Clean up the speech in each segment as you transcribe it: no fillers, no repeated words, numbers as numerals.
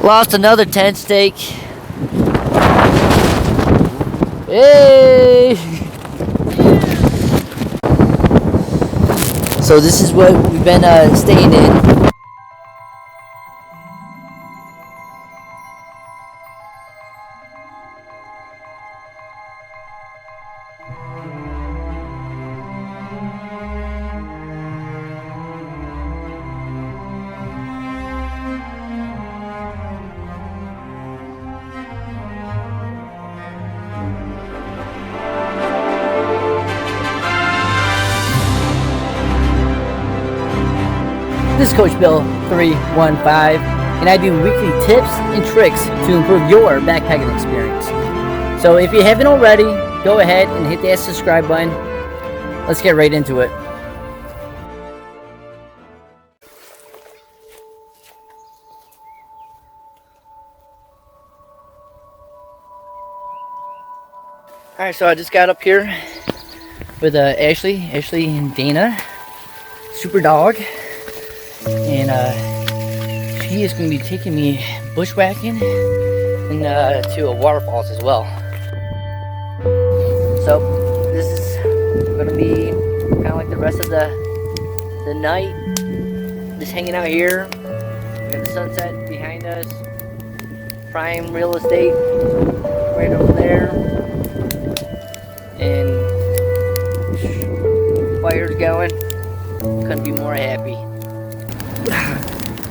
Lost another tent stake. Hey! So this is what we've been staying in. This is Coach Bill 315, and I do weekly tips and tricks to improve your backpacking experience. So if you haven't already, go ahead and hit that subscribe button. Let's get right into it. Alright, so I just got up here with Ashley and Dana, super dog. And she is going to be taking me bushwhacking and to a waterfalls as well. So this is going to be kind of like the rest of the night, just hanging out here. We have the sunset behind us, prime real estate right over there, and fire's going. Couldn't be more happy.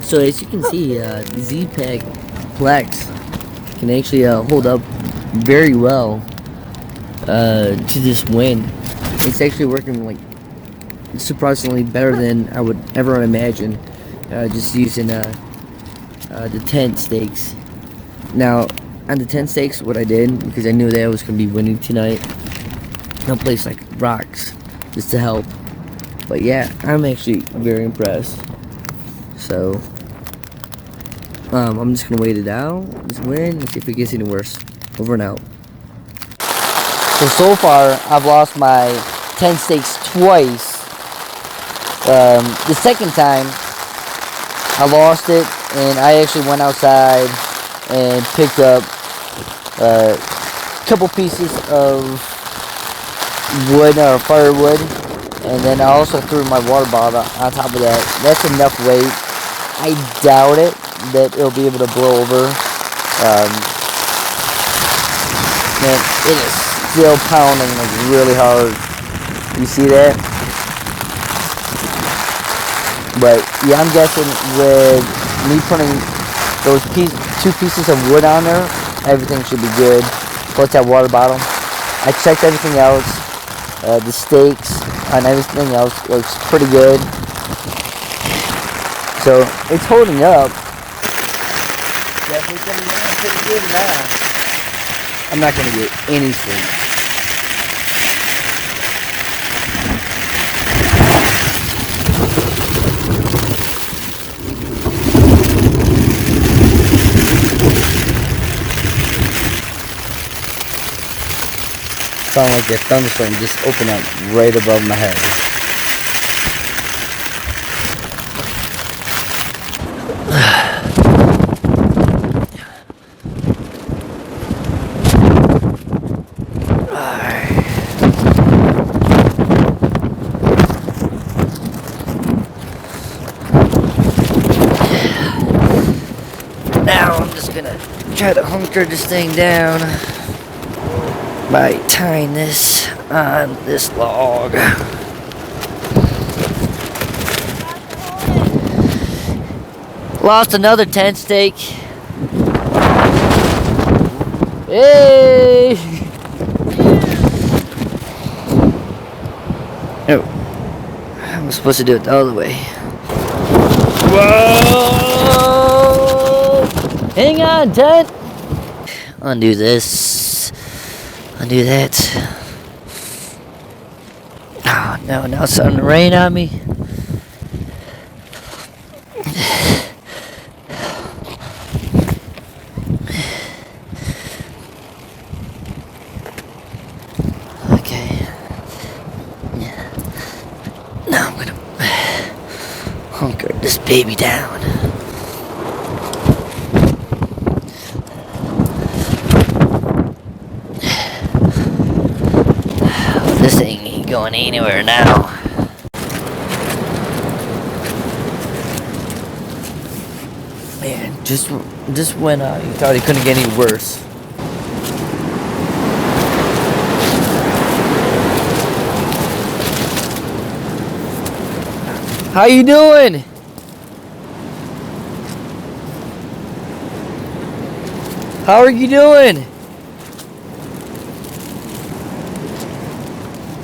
So as you can see, the Zpacks Plex can actually hold up very well to this wind. It's actually working like surprisingly better than I would ever imagine, just using the tent stakes. Now on the tent stakes, what I did, because I knew that I was going to be windy tonight, I placed like rocks just to help. But yeah, I'm actually very impressed. So I'm just gonna wait it out, just win, and see if it gets any worse. Over and out. So far I've lost my tent stakes twice. The second time I lost it, and I actually went outside and picked up a couple pieces of wood or firewood, and then I also threw my water bottle on top of that. That's enough weight. I doubt it that it'll be able to blow over. Man, it is still pounding like really hard. You see that? But yeah, I'm guessing with me putting those two pieces of wood on there, everything should be good. Plus that water bottle. I checked everything else. The stakes and everything else looks pretty good. So it's holding up. Definitely coming down pretty good now. I'm not gonna get any sleep. Sound like a thunderstorm just opened up right above my head. Now I'm just gonna try to hunker this thing down by tying this on this log. Lost another tent stake. Hey! Oh, I was supposed to do it the other way. Whoa! Hang on, tent. Undo this. Undo that. Oh no, now it's starting to rain on me. Okay. Now I'm gonna hunker this baby down. thing ain't going anywhere now. Man, just when you thought it couldn't get any worse. How you doing? How are you doing?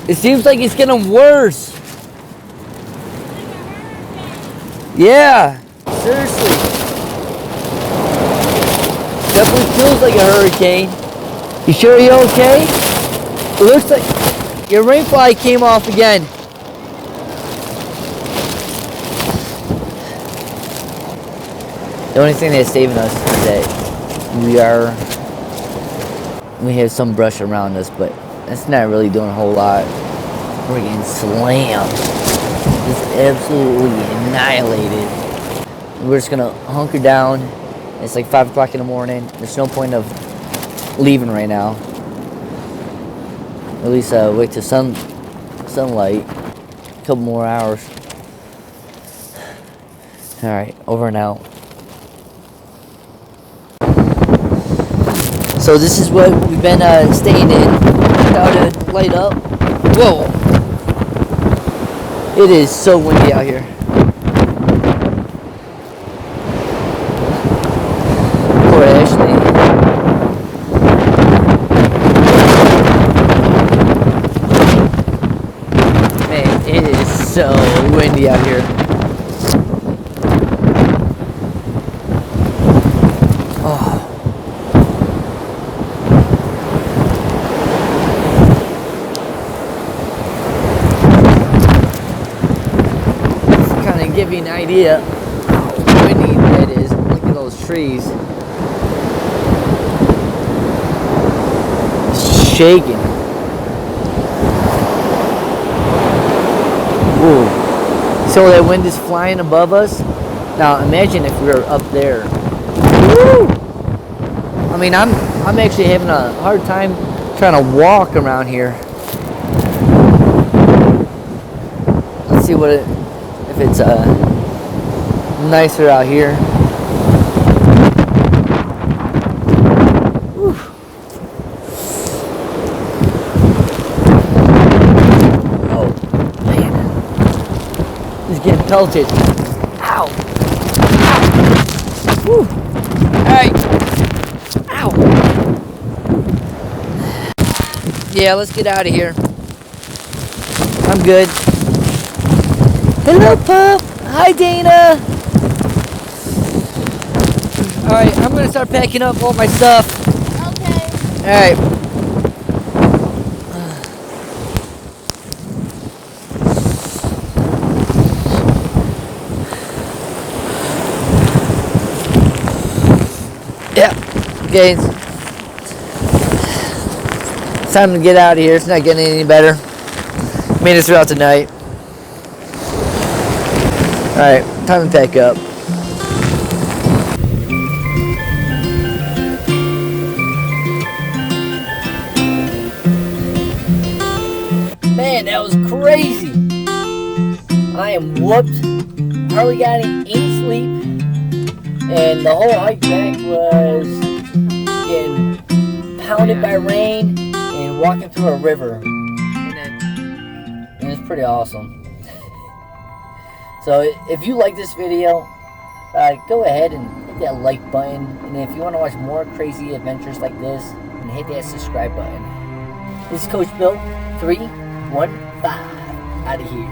It seems like it's getting worse. Yeah, seriously. Definitely feels like a hurricane. You sure you're okay? It looks like your rain fly came off again. The only thing that's saving us is that we have some brush around us, but that's not really doing a whole lot. We're getting slammed. Just absolutely annihilated. We're just gonna hunker down. It's like 5 o'clock in the morning. There's no point of leaving right now. At least wait till sunlight. A couple more hours. Alright, over and out. So this is what we've been staying in without a light up. Whoa! It is so windy out here. Poor Ashley. Man, it is so windy out here. Oh. Give you an idea how windy that is. Look at those trees. It's shaking. Ooh. So that wind is flying above us. Now imagine if we were up there. Woo! I mean, I'm actually having a hard time trying to walk around here. Let's see if it's nicer out here. Whew. Oh man, he's getting pelted. Ow! Ow! Whew. All right. Ow! Yeah, let's get out of here. I'm good. Hello, pup. Hi, Dana. All right, I'm gonna start packing up all my stuff. Okay. All right. Yeah. Okay. It's time to get out of here. It's not getting any better. Made it throughout the night. Alright, time to pack up. Man, that was crazy. I am whooped. Hardly got any sleep. And the whole hike back was getting pounded by rain and walking through a river. And it's pretty awesome. So if you like this video, go ahead and hit that like button. And if you want to watch more crazy adventures like this, then hit that subscribe button. This is Coach Bill, 315, out of here.